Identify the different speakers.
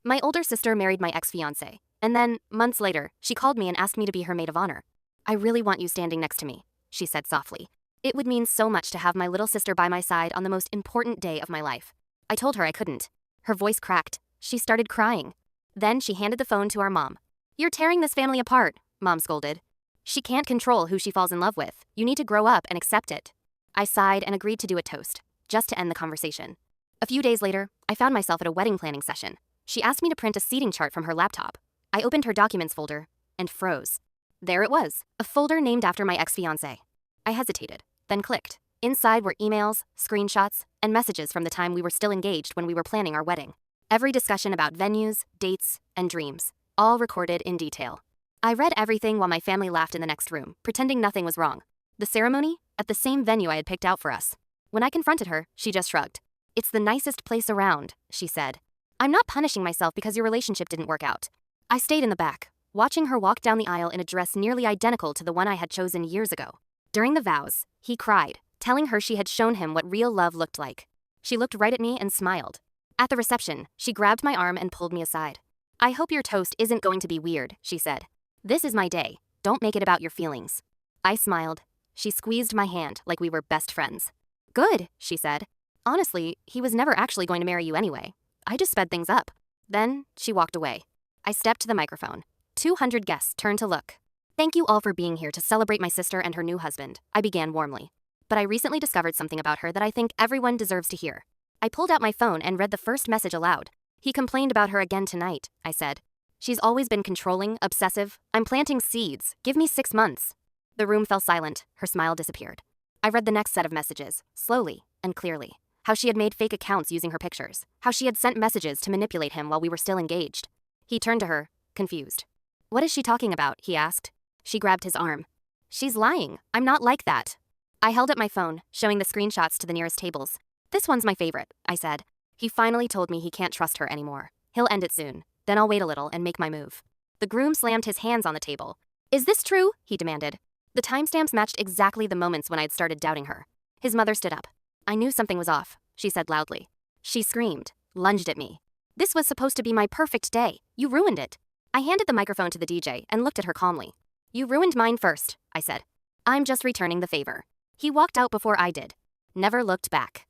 Speaker 1: My older sister married my ex-fiance, and then, months later, she called me and asked me to be her maid of honor. I really want you standing next to me, she said softly. It would mean so much to have my little sister by my side on the most important day of my life. I told her I couldn't. Her voice cracked. She started crying. Then she handed the phone to our mom. You're tearing this family apart, Mom scolded. She can't control who she falls in love with. You need to grow up and accept it. I sighed and agreed to do a toast, just to end the conversation. A few days later, I found myself at a wedding planning session. She asked me to print a seating chart from her laptop. I opened her documents folder and froze. There it was, a folder named after my ex-fiance. I hesitated, then clicked. Inside were emails, screenshots, and messages from the time we were still engaged when we were planning our wedding. Every discussion about venues, dates, and dreams, all recorded in detail. I read everything while my family laughed in the next room, pretending nothing was wrong. The ceremony? At the same venue I had picked out for us. When I confronted her, she just shrugged. It's the nicest place around, she said. I'm not punishing myself because your relationship didn't work out. I stayed in the back, watching her walk down the aisle in a dress nearly identical to the one I had chosen years ago. During the vows, he cried, telling her she had shown him what real love looked like. She looked right at me and smiled. At the reception, she grabbed my arm and pulled me aside. I hope your toast isn't going to be weird, she said. This is my day. Don't make it about your feelings. I smiled. She squeezed my hand like we were best friends. Good, she said. Honestly, he was never actually going to marry you anyway. I just sped things up. Then, she walked away. I stepped to the microphone. 200 guests turned to look. Thank you all for being here to celebrate my sister and her new husband, I began warmly. But I recently discovered something about her that I think everyone deserves to hear. I pulled out my phone and read the first message aloud. He complained about her again tonight, I said. She's always been controlling, obsessive. I'm planting seeds. Give me 6 months. The room fell silent. Her smile disappeared. I read the next set of messages, slowly and clearly. How she had made fake accounts using her pictures. How she had sent messages to manipulate him while we were still engaged. He turned to her, confused. What is she talking about? He asked. She grabbed his arm. She's lying. I'm not like that. I held up my phone, showing the screenshots to the nearest tables. This one's my favorite, I said. He finally told me he can't trust her anymore. He'll end it soon. Then I'll wait a little and make my move. The groom slammed his hands on the table. Is this true? He demanded. The timestamps matched exactly the moments when I'd started doubting her. His mother stood up. I knew something was off, she said loudly. She screamed, lunged at me. This was supposed to be my perfect day. You ruined it. I handed the microphone to the DJ and looked at her calmly. You ruined mine first, I said. I'm just returning the favor. He walked out before I did. Never looked back.